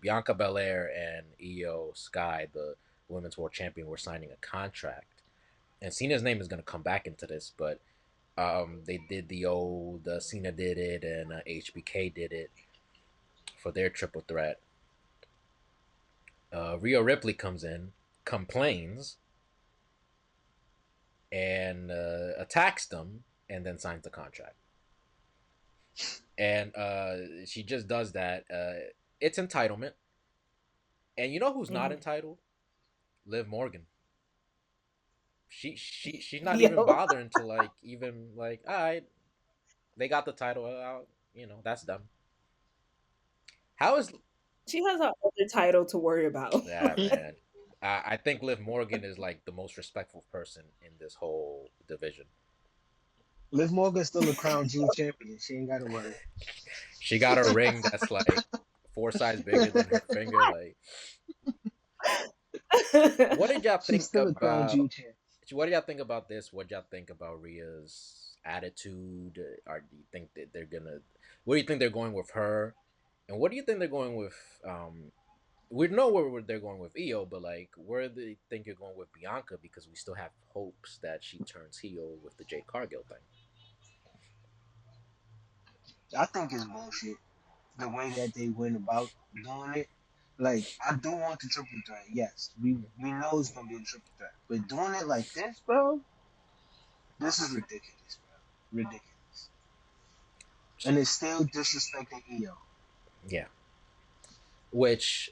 Bianca Belair and Io Sky, the women's world champion, were signing a contract. And Cena's name is going to come back into this, but they did the old Cena did it and HBK did it for their triple threat. Rhea Ripley comes in, complains, and attacks them, and then signs the contract. And she just does that. It's entitlement. And you know who's not Mhm. entitled? Liv Morgan. She's not even Yo, bothering to like even like, all right, they got the title out. That's them. How is she has a other title to worry about. that, man? I think Liv Morgan is like the most respectful person in this whole division. Liv Morgan's still a crown jewel champion. She ain't gotta worry. She got a ring that's like 4 sizes bigger than her finger. Like, what did y'all She's think still a crown jewel about? champion. What do y'all think about this? What y'all think about Rhea's attitude? Or do you think that they're gonna? Where do you think they're going with her? And what do you think they're going with? We know where they're going with Io, but like, where do you think you're going with Bianca? Because we still have hopes that she turns heel with the Jade Cargill thing. I think it's bullshit. The way that they went about doing it. Like, I do want the triple threat, yes. We know it's gonna be a triple threat. But doing it like this, bro, this is ridiculous, bro. Ridiculous. And it's still disrespecting EO. Yeah, which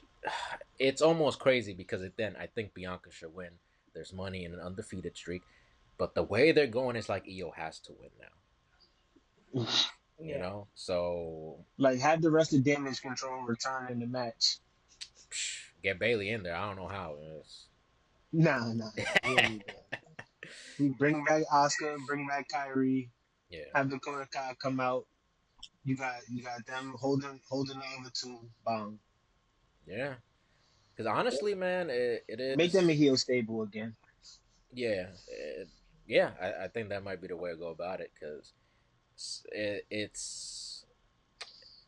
it's almost crazy because then I think Bianca should win. There's money in an undefeated streak, but the way they're going is like Io has to win now. Yeah. So Like, have the rest of damage control return in the match. get Bailey in there. I don't know how. Nah. We don't need that. We bring back Oscar, bring back Kyrie, Yeah, have Dakota Kai come out. You got them holding the other two. Bomb. yeah. Because honestly, man, it Make them a is. heel stable again. Yeah, yeah. I think that might be the way to go about it because it's.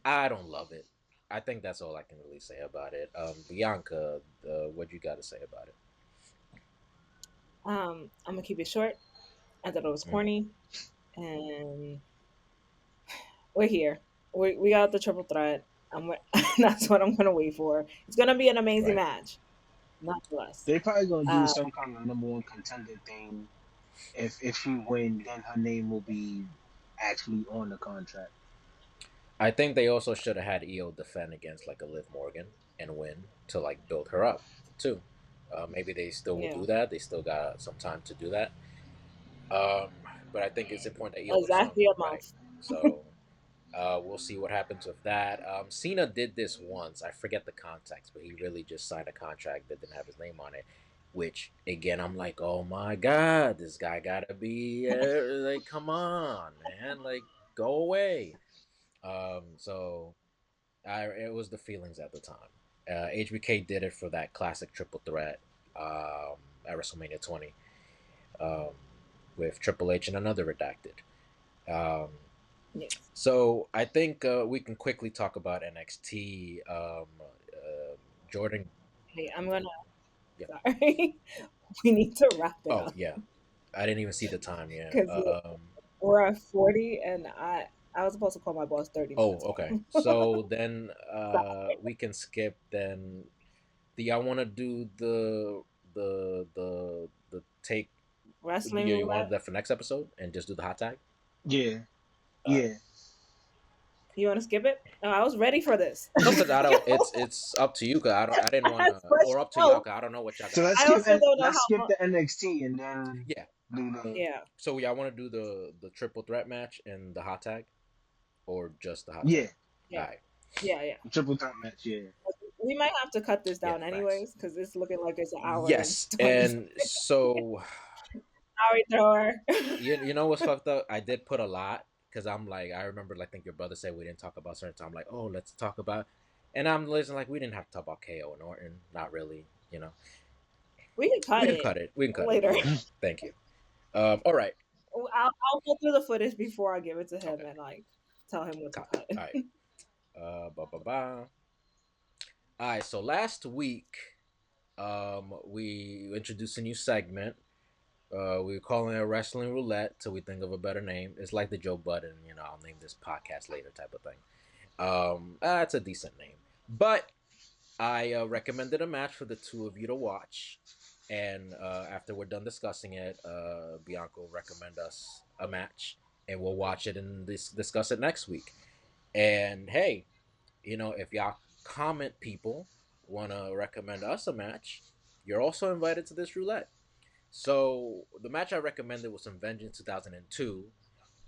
I don't love it. I think that's all I can really say about it. Bianca, what you got to say about it? I'm gonna keep it short. I thought it was Mm, corny, and we're here. We got the triple threat. That's what I'm gonna wait for. It's gonna be an amazing right. match, nonetheless. They probably gonna do Uh, some kind of number one contender thing. If she win, then her name will be actually on the contract. I think they also should have had EO defend against like a Liv Morgan and win to like build her up too. Maybe they still will yeah, do that. They still got some time to do that. Um, but I think it's important that EO wins some, exactly a right? month. So we'll see what happens with that. Cena did this once. I forget the context, but he really just signed a contract that didn't have his name on it. Which again, I'm like, oh my god, this guy gotta be like, come on, man, like go away. So it was the feelings at the time. HBK did it for that classic triple threat at WrestleMania 20 um, with Triple H and another redacted. Um, Yes. so I think we can quickly talk about NXT. Jordan, Hey, I'm gonna. yeah. Sorry, we need to wrap it Oh up yeah, I didn't even see the time. Yeah. because we're at 40, and I was supposed to call my boss 30 Oh, minutes okay. ago. So then Stop. we can skip. Then do y'all want to do the take? Wrestling Yeah, you want to do roulette. that for next episode and just do the hot tag? Yeah, All right. yeah. You want to skip it? No, I was ready for this. No, because I don't. It's up to you. Cause I didn't want to, or up to y'all. No, Cause I don't know what y'all So got let's I skip planned. also don't know let's how skip much. the NXT and then Yeah. do the Yeah, So y'all want to do the triple threat match and the hot tag, or just the hot tag? yeah All yeah, right. yeah. triple threat match. Yeah. We might have to cut this Yeah. down Facts. anyways because it's looking like it's an hour and Yes, 20 and so hour thrower. you know what's fucked up? I did put a lot because I'm like I remember like, I think your brother said we didn't talk about certain time. I'm like, oh, let's talk about, and I'm listening like we didn't have to talk about KO and Orton. Not really. You know, We can we cut can it cut it. We can cut it. later. Yeah. Thank you. All right. I'll go through the footage before I give it to him Okay. and like tell him what to Copy. cut. All right. Ba ba ba. All right. So last week, we introduced a new segment. We were calling it Wrestling Roulette till we think of a better name. It's like the Joe Budden, I'll name this podcast later type of thing. It's a decent name. But I recommended a match for the two of you to watch. And after we're done discussing it, Bianca will recommend us a match. And we'll watch it and discuss it next week. And hey, if y'all comment people want to recommend us a match, you're also invited to this roulette. So the match I recommended was from Vengeance 2002.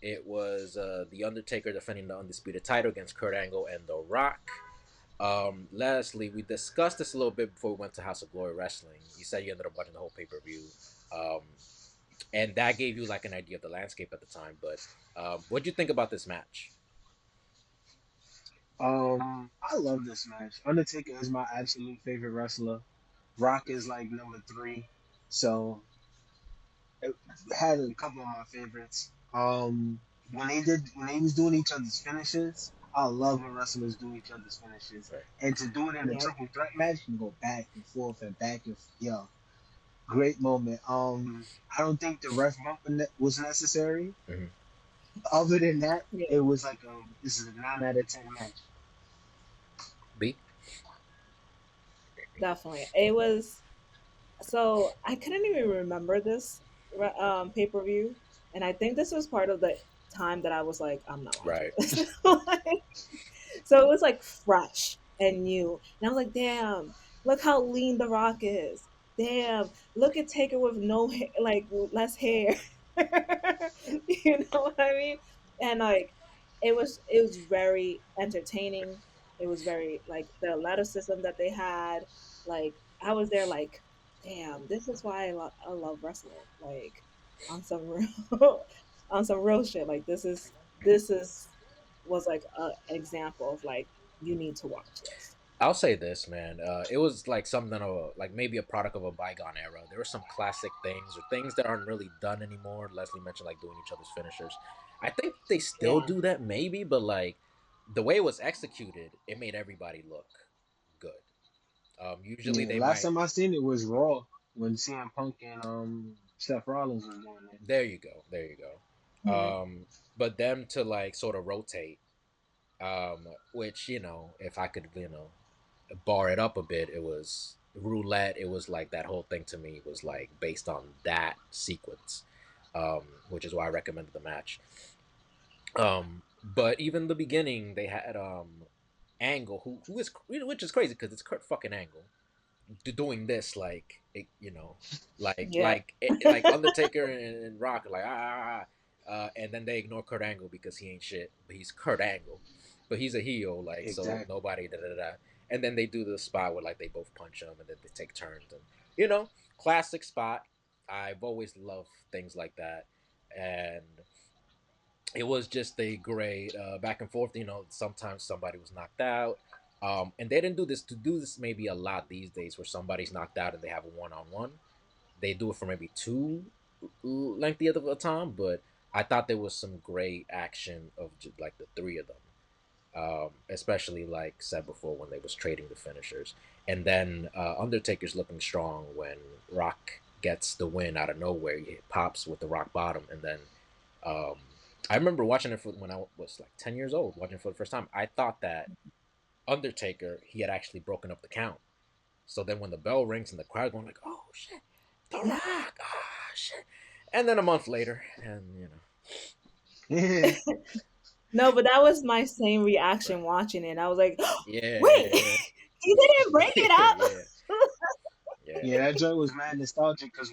It was The Undertaker defending the undisputed title against Kurt Angle and The Rock. Lastly, we discussed this a little bit before we went to House of Glory Wrestling. You said you ended up watching the whole pay-per-view. Um, and that gave you like an idea of the landscape at the time. But what do you think about this match? I love this match. Undertaker is my absolute favorite wrestler. Rock is like number three. So it had a couple of my favorites. When they was doing each other's finishes, I love when wrestlers do each other's finishes. Right. And to do it in a Yep. triple threat match, you go back and forth and back and yo, great moment. I don't think the ref bump was necessary. Mm-hmm. Other than that, Yeah, it was like this is a 9 out of 10 match. B. definitely. It was so I couldn't even remember this pay per view, and I think this was part of the time that I was like, I'm not watching Right. this. So it was like fresh and new, and I was like, damn, look how lean The Rock is. Damn, look at Taker with no hair, like less hair. You know what I mean? And like, it was very entertaining. It was very like the athleticism that they had. Like I was there like Damn, this is why I love wrestling. Like on some real on some real shit. Like this is was like an example of like you need to watch this. I'll say this, man. It was like something of like maybe a product of a bygone era. There were some classic things or things that aren't really done anymore. Leslie mentioned like doing each other's finishers. I think they still Yeah. do that maybe, but like the way it was executed, it made everybody look good. Usually Yeah, they last might. time I seen it was Raw when CM Punk and Seth Rollins was doing it. There you go. There you go. Mhm. But them to like sort of rotate, which if I could, bar it up a bit, it was roulette. It was like that whole thing to me was like based on that sequence, which is why I recommended the match. But even the beginning, they had Angle, who is which is crazy because it's Kurt fucking Angle doing this like Yeah. like Undertaker and Rock are like and then they ignore Kurt Angle because he ain't shit, but he's Kurt Angle, but he's a heel, like, so Exactly. nobody and then they do the spot where like they both punch him and then they take turns and classic spot. I've always loved things like that, and it was just a great back and forth. Sometimes somebody was knocked out, and they didn't do this maybe a lot these days, where somebody's knocked out and they have a one-on-one. They do it for maybe too lengthy of a time, but I thought there was some great action of just like the three of them, especially like said before when they was trading the finishers, and then Undertaker's looking strong when Rock gets the win out of nowhere. He pops with the rock bottom, and then um, I remember watching it when I was like 10 years old, watching it for the first time. I thought that Undertaker, he had actually broken up the count. So then when the bell rings and the crowd going like, "Oh shit, The Rock, ah shit," and then a month later, and Yeah, No, but that was my same reaction right, watching it. I was like, yeah, wait, yeah, he didn't break yeah, it up. yeah, yeah, yeah, that joint was mad nostalgic because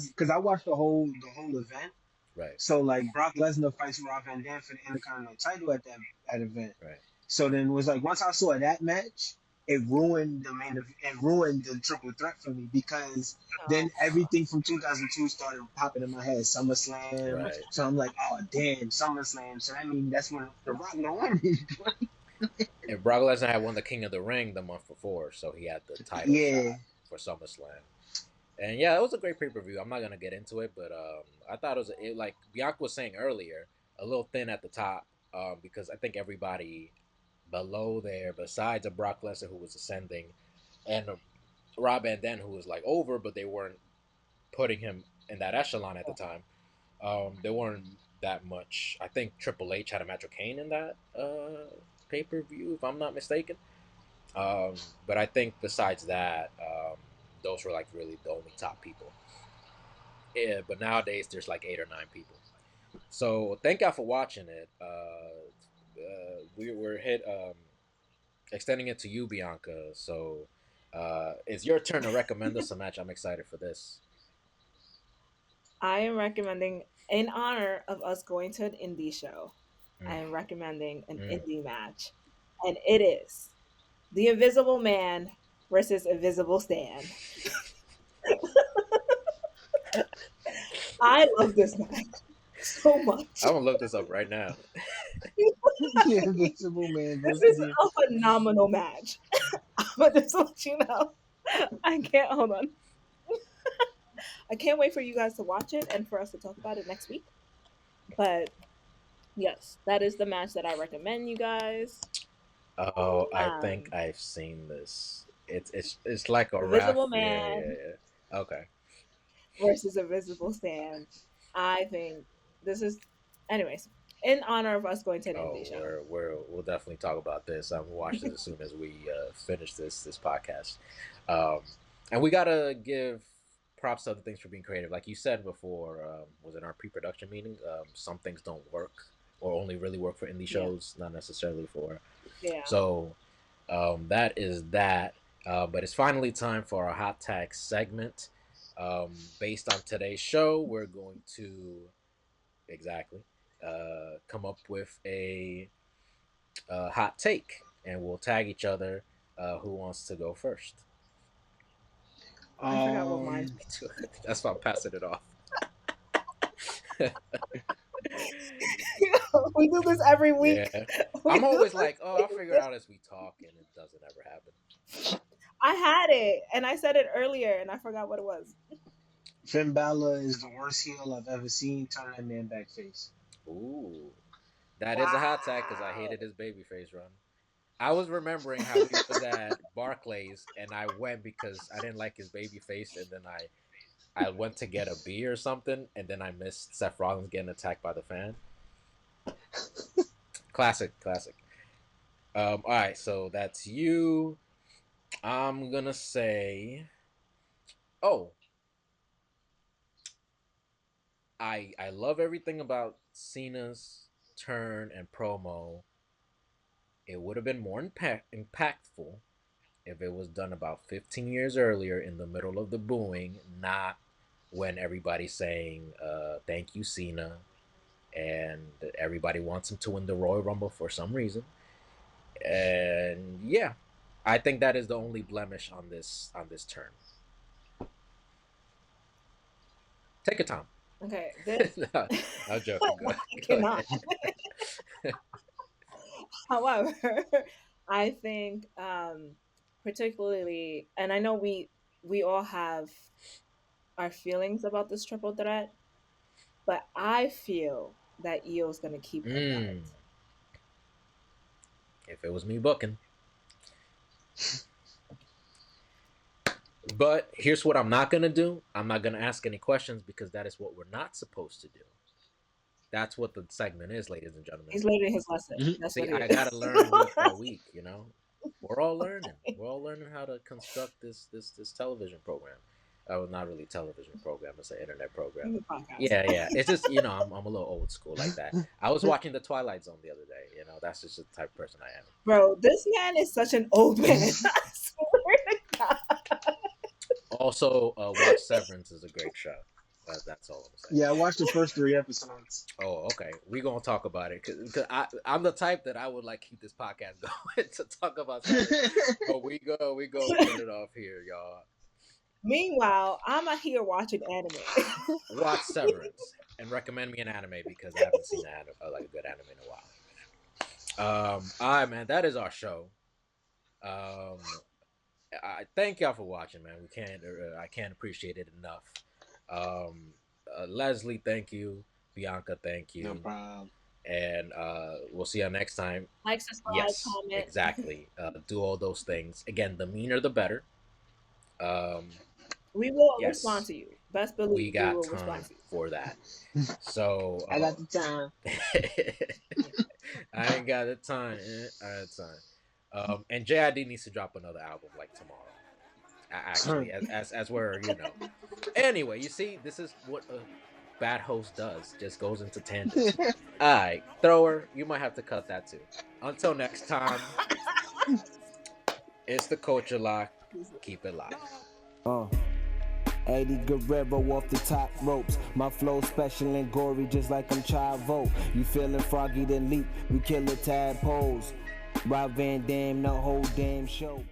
because I watched the whole event. right, So like Brock Lesnar fights Rob Van Dam for the Intercontinental title at that event. right, So then it was like once I saw that match, it ruined it ruined the triple threat for me because Oh, then everything from 2002 started popping in my head. SummerSlam. right. So I'm like, oh damn, SummerSlam. So that means that's when the Rock no one is. And Brock Lesnar had won the King of the Ring the month before, so he had the title Yeah, shot for SummerSlam. And yeah, it was a great pay per view. I'm not gonna get into it, but I thought like Bianca was saying earlier, a little thin at the top, because I think everybody below there, besides a Brock Lesnar who was ascending, and Rob Van Dam who was like over, but they weren't putting him in that echelon at the time. There weren't that much. I think Triple H had a match with Kane in that pay per view, if I'm not mistaken. Um, but I think besides that, those were like really the only top people. Yeah, but nowadays there's like 8 or 9 people. So thank y'all for watching it. We're hit extending it to you, Bianca. So it's your turn to recommend us a match. I'm excited for this. I am recommending, in honor of us going to an indie show, I Mm, am recommending an mm. indie match. And it is The Invisible Man versus Invisible Stan. I love this match so much. I'm gonna look this up right now. the Invincible Man This versus is the a phenomenal match. But just to let you know, I can't hold on. I can't wait for you guys to watch it and for us to talk about it next week. But yes, that is the match that I recommend you guys. Oh, I think Um, I've seen this. It's like a rap. Invisible Yeah, yeah, Man yeah. Okay. versus Invisible Stan. I think this is, anyways, in honor of us going to an Oh, indie show. we'll definitely talk about this. I'm gonna watch this as soon as we finish this podcast. Um, and we gotta give props to other things for being creative. Like you said before, was in our pre-production meeting. Some things don't work or only really work for indie Yeah, shows, not necessarily for. yeah. So that is that. But it's finally time for our hot tag segment. Based on today's show, we're going to exactly come up with a hot take, and we'll tag each other. Who wants to go first? I forgot what mine. Me too. That's why I'm passing it off. We do this every week. Yeah. We I'm do always this like, oh, I'll figure it out as we talk, and it doesn't ever happen. I had it, and I said it earlier, and I forgot what it was. Finn Balor is the worst heel I've ever seen. Turn that man back face. Ooh. That is a hot tag because I hated his babyface run. I was remembering how he was at Barclays, and I went because I didn't like his babyface, and then I went to get a beer or something, and then I missed Seth Rollins getting attacked by the fan. Classic. All right, so that's you. I'm gonna say, oh, I love everything about Cena's turn and promo. It would have been more impactful if it was done about 15 years earlier in the middle of the booing, not when everybody's saying, thank you, Cena, and everybody wants him to win the Royal Rumble for some reason. And yeah, I think that is the only blemish on this turn. Take your time. Okay. No, I'm joking. Go I cannot. However, I think particularly, and I know we all have our feelings about this triple threat, but I feel that Io's gonna keep the belt. If it was me booking. But here's what I'm not gonna do. I'm not gonna ask any questions because that is what we're not supposed to do. That's what the segment is, ladies and gentlemen. He's learning his lesson. Mm-hmm. That's See, what I gotta learn week by week. You know, we're all learning. We're all learning how to construct this television program. Not really television program. It's an internet program. Yeah. It's just I'm a little old school like that. I was watching The Twilight Zone the other day. That's just the type of person I am. Bro, this man is such an old man. I swear to God. Also, watch Severance is a great show. That's all I'm saying. Yeah, I watched the first 3 episodes. Oh, okay. We're going to talk about it. Because I'm the type that I would keep this podcast going to talk about something. But we go get it off here, y'all. Meanwhile, I'm out here watching anime. Watch Severance and recommend me an anime because I haven't seen a good anime in a while. All right, man. That is our show. I thank y'all for watching, man. I can't appreciate it enough. Leslie, thank you. Bianca, thank you. No problem. And we'll see you next time. Like, subscribe, comment. Exactly. Do all those things. Again, the meaner the better. We will respond to you. Best believe we got time for that. So I got the time. I ain't got the time. And JID needs to drop another album tomorrow. Actually, as we're Anyway, you see, this is what a bad host does. Just goes into tangents. All right, Thrower, you might have to cut that too. Until next time, it's the Culture Lock. Keep it live. Eddie Guerrero off the top ropes. My flow special and gory just like I'm Chavo. You feeling froggy then leap, we kill the tadpoles. Rob Van Dam, the whole damn show.